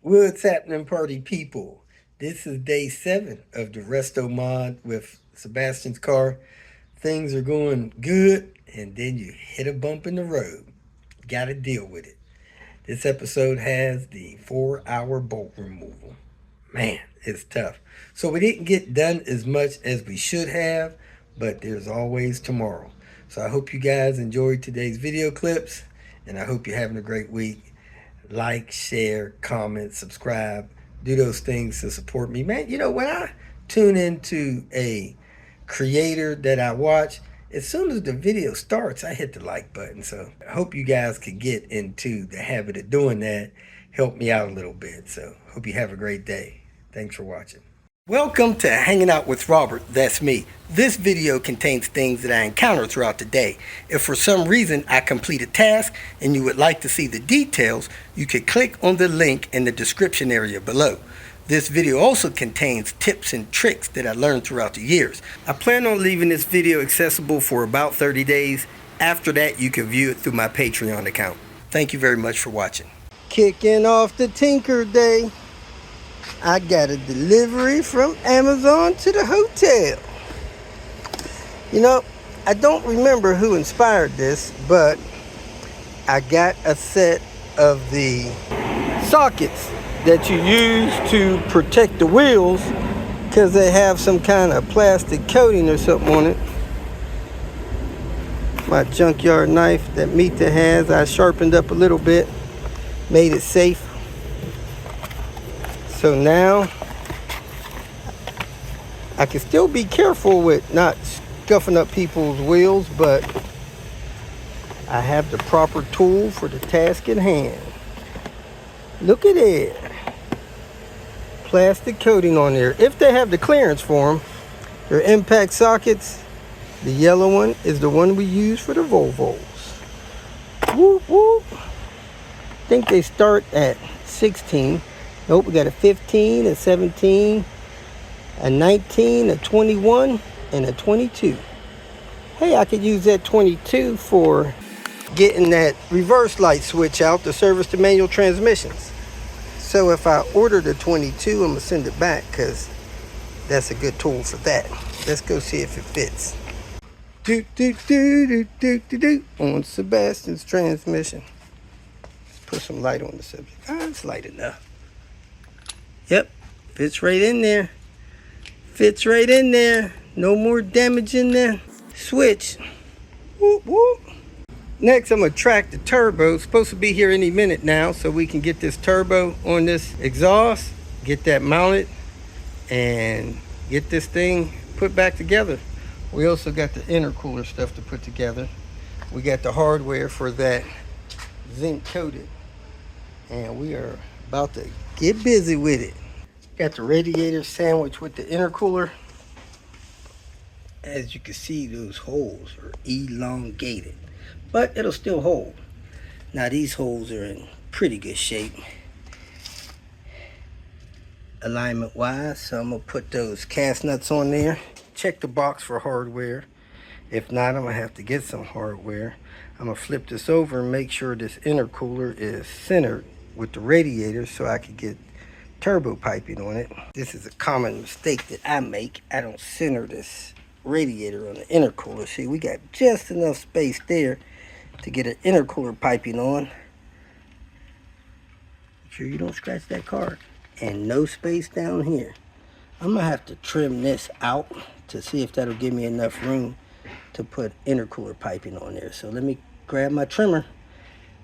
What's happening, party people? This is day 7 of the resto-mod with Sebastian's car. Things are going good, and then you hit a bump in the road. Gotta deal with it. This episode has the 4-hour bolt removal. Man, it's tough. So we didn't get done as much as we should have, but there's always tomorrow. So I hope you guys enjoyed today's video clips, and I hope you're having a great week. Like, share, comment, subscribe, do those things to support me. Man, you know, when I tune into a creator that I watch, as soon as the video starts, I hit the like button. So I hope you guys could get into the habit of doing that. Help me out a little bit. So hope you have a great day. Thanks for watching. Welcome to Hanging Out with Robert, that's me. This video contains things that I encounter throughout the day. If for some reason I complete a task and you would like to see the details, you can click on the link in the description area below. This video also contains tips and tricks that I learned throughout the years. I plan on leaving this video accessible for about 30 days. After that, you can view it through my Patreon account. Thank you very much for watching. Kicking off the Tinker Day. I got a delivery from Amazon to the hotel. You know, I don't remember who inspired this, but I got a set of the sockets that you use to protect the wheels because they have some kind of plastic coating or something on it. My junkyard knife that Mita has, I sharpened up a little bit, made it safe. So now I can still be careful with not scuffing up people's wheels, but I have the proper tool for the task at hand. Look at it. Plastic coating on there. If they have the clearance for them, their impact sockets, the yellow one is the one we use for the Volvos. Whoop, whoop. I think they start at 16. Nope, we got a 15, a 17, a 19, a 21, and a 22. Hey, I could use that 22 for getting that reverse light switch out to service the manual transmissions. So if I order the 22, I'm going to send it back because that's a good tool for that. Let's go see if it fits. Do, do, do, do, do, do, do, on Sebastian's transmission. Let's put some light on the subject. It's light enough. Yep, fits right in there. Fits right in there. No more damage in there. Switch. Whoop, whoop. Next, I'm going to track the turbo. It's supposed to be here any minute now, so we can get this turbo on this exhaust, get that mounted, and get this thing put back together. We also got the intercooler stuff to put together. We got the hardware for that zinc coated. And we are about to get busy with it. Got the radiator sandwiched with the intercooler. As you can see, those holes are elongated, but it'll still hold. Now these holes are in pretty good shape alignment wise, so I'm gonna put those cast nuts on there. Check the box for hardware. If not, I'm gonna have to get some hardware. I'm gonna flip this over and make sure this intercooler is centered with the radiator so I can get turbo piping on it. This is a common mistake that I make. I don't center this radiator on the intercooler. See, we got just enough space there to get an intercooler piping on. Make sure you don't scratch that card. And no space down here. I'm gonna have to trim this out to see if that'll give me enough room to put intercooler piping on there. So let me grab my trimmer.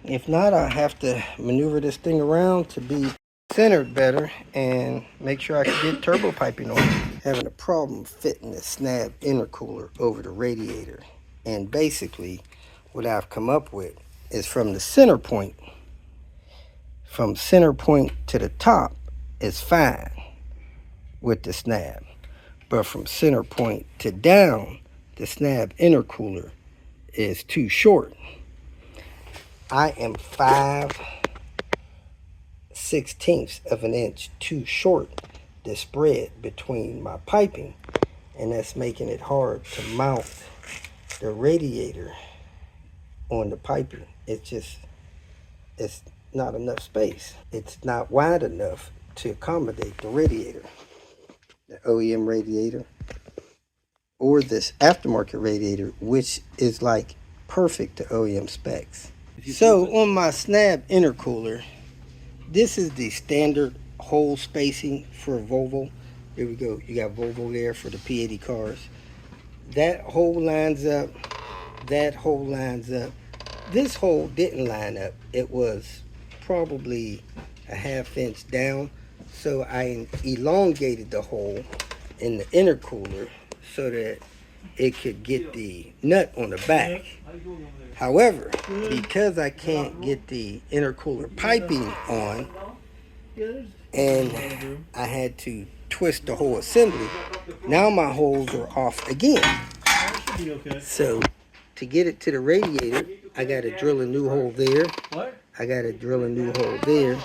If not, I'll have to maneuver this thing around to be centered better and make sure I can get turbo piping on it. Having a problem fitting the snap intercooler over the radiator. And basically what I've come up with is from the center point, from center point to the top is fine with the snap. But from center point to down, the snap intercooler is too short. I am 5/16 of an inch too short the spread between my piping, and that's making it hard to mount the radiator on the piping. It's not enough space. It's not wide enough to accommodate the radiator, the OEM radiator, or this aftermarket radiator, which is like perfect to OEM specs. So on my Snap intercooler, this is the standard hole spacing for Volvo. There we go. You got Volvo there for the P80 cars. That hole lines up. That hole lines up. This hole didn't line up. It was probably a ½ inch down. So I elongated the hole in the intercooler so that it could get the nut on the back. However, because I can't get the intercooler piping on, and I had to twist the whole assembly, now my holes are off again. So to get it to the radiator, I got to drill a new hole there. I got to drill a new hole there,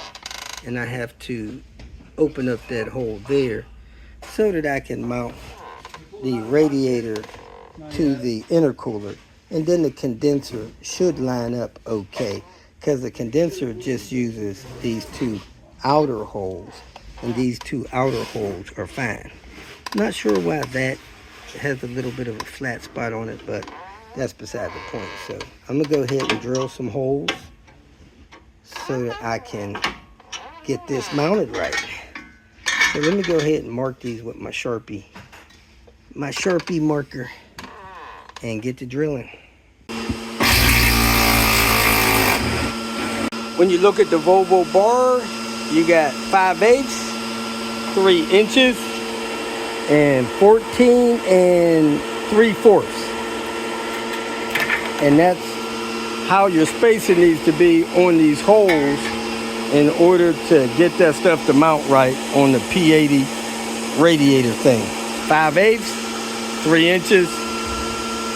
and I have to open up that hole there so that I can mount the radiator to the intercooler, and then the condenser should line up okay, because the condenser just uses these two outer holes, and these two outer holes are fine. Not sure why that has a little bit of a flat spot on it, but that's beside the point. So I'm gonna go ahead and drill some holes so that I can get this mounted right. So let me go ahead and mark these with my Sharpie marker, and get to drilling. When you look at the Volvo bar, you got 5/8, 3 inches, and 14 3/4. And that's how your spacing needs to be on these holes in order to get that stuff to mount right on the P80 radiator thing. 5/8, 3 inches,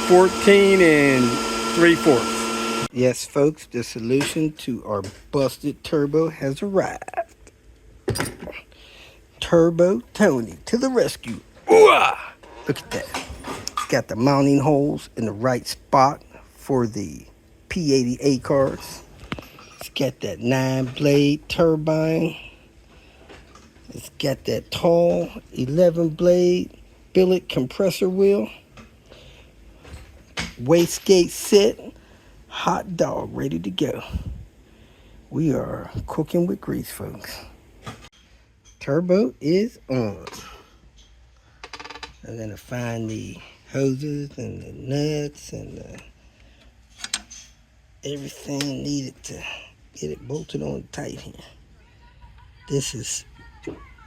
14 3/4. Yes, folks, the solution to our busted turbo has arrived. Turbo Tony to the rescue. Ooh-ah! Look at that. It's got the mounting holes in the right spot for the P80A cars. It's got that 9-blade turbine. It's got that tall 11-blade billet compressor wheel. Wastegate set. Hot dog ready to go. We are cooking with grease, folks. Turbo is on. I'm gonna find the hoses and the nuts and everything needed to get it bolted on tight here. This is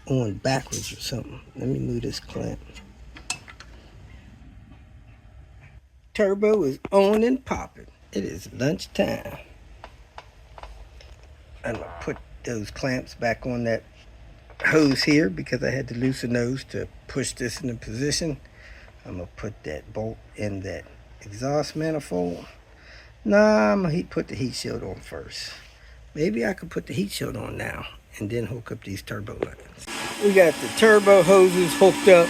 on backwards or something. Let me move this clamp. Turbo is on and popping. It is lunchtime. I'm gonna put those clamps back on that hose here because I had to loosen those to push this into position. I'm gonna put that bolt in that exhaust manifold. Nah, I'm gonna put the heat shield on first. Maybe I could put the heat shield on now and then hook up these turbo lines. We got the turbo hoses hooked up.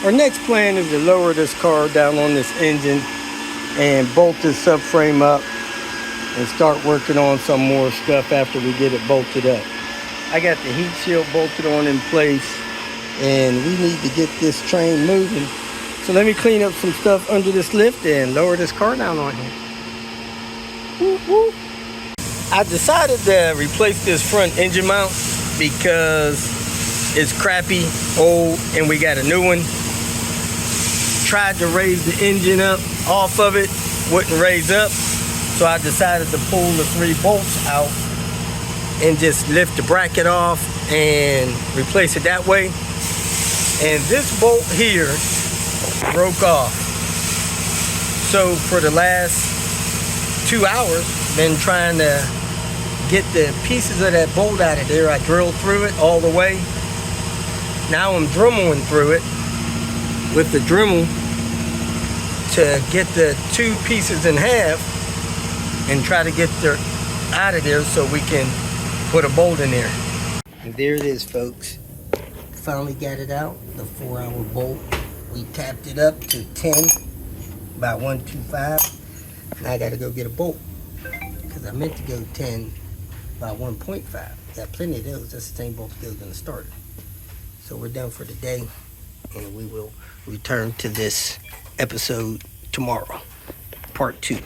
Our next plan is to lower this car down on this engine and bolt this subframe up and start working on some more stuff after we get it bolted up. I got the heat shield bolted on in place, and we need to get this train moving. So let me clean up some stuff under this lift and lower this car down on here. Woo woo. I decided to replace this front engine mount because it's crappy, old, and we got a new one. Tried to raise the engine up off of it, wouldn't raise up, so I decided to pull the 3 bolts out and just lift the bracket off and replace it that way. And this bolt here broke off. So for the last 2 hours, been trying to get the pieces of that bolt out of there. I drilled through it all the way. Now I'm dremeling through it with the Dremel to get the 2 pieces in half and try to get it out of there so we can put a bolt in there. And there it is, folks. Finally got it out, the 4-hour bolt. We tapped it up to 10 by 125. Now I gotta go get a bolt because I meant to go 10 by 1.5. Got plenty of those. That's the same bolt that goes in the starter. So we're done for today, and we will return to this episode tomorrow, part 2.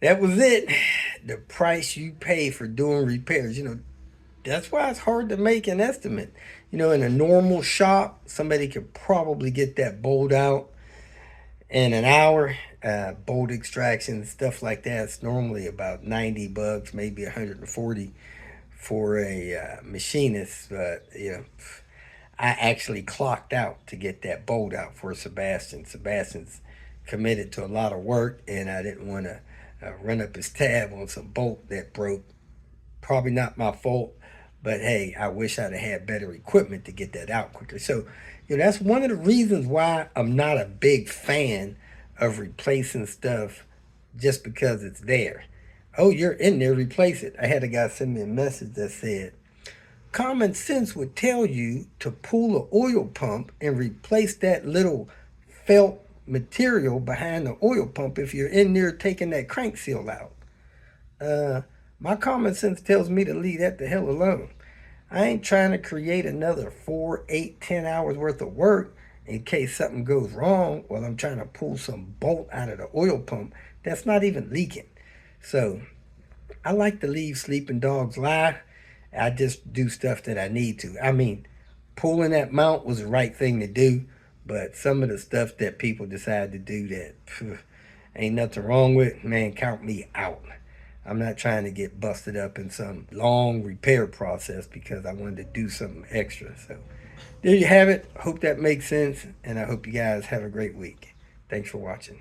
That was it. The price you pay for doing repairs. That's why it's hard to make an estimate. In a normal shop, somebody could probably get that bolt out in an hour. Bolt extraction, stuff like that's normally about $90, maybe 140 for a machinist. But I actually clocked out to get that bolt out for Sebastian. Sebastian's committed to a lot of work, and I didn't want to run up his tab on some bolt that broke. Probably not my fault, but hey, I wish I'd have had better equipment to get that out quicker. So, that's one of the reasons why I'm not a big fan of replacing stuff just because it's there. Oh, you're in there, replace it. I had a guy send me a message that said, common sense would tell you to pull an oil pump and replace that little felt material behind the oil pump if you're in there taking that crank seal out. My common sense tells me to leave that the hell alone. I ain't trying to create another 4, 8, 10 hours worth of work in case something goes wrong while I'm trying to pull some bolt out of the oil pump that's not even leaking. So I like to leave sleeping dogs lie. I just do stuff that I need to. I mean, pulling that mount was the right thing to do, but some of the stuff that people decide to do that ain't nothing wrong with, man, count me out. I'm not trying to get busted up in some long repair process because I wanted to do something extra. So there you have it. Hope that makes sense, and I hope you guys have a great week. Thanks for watching.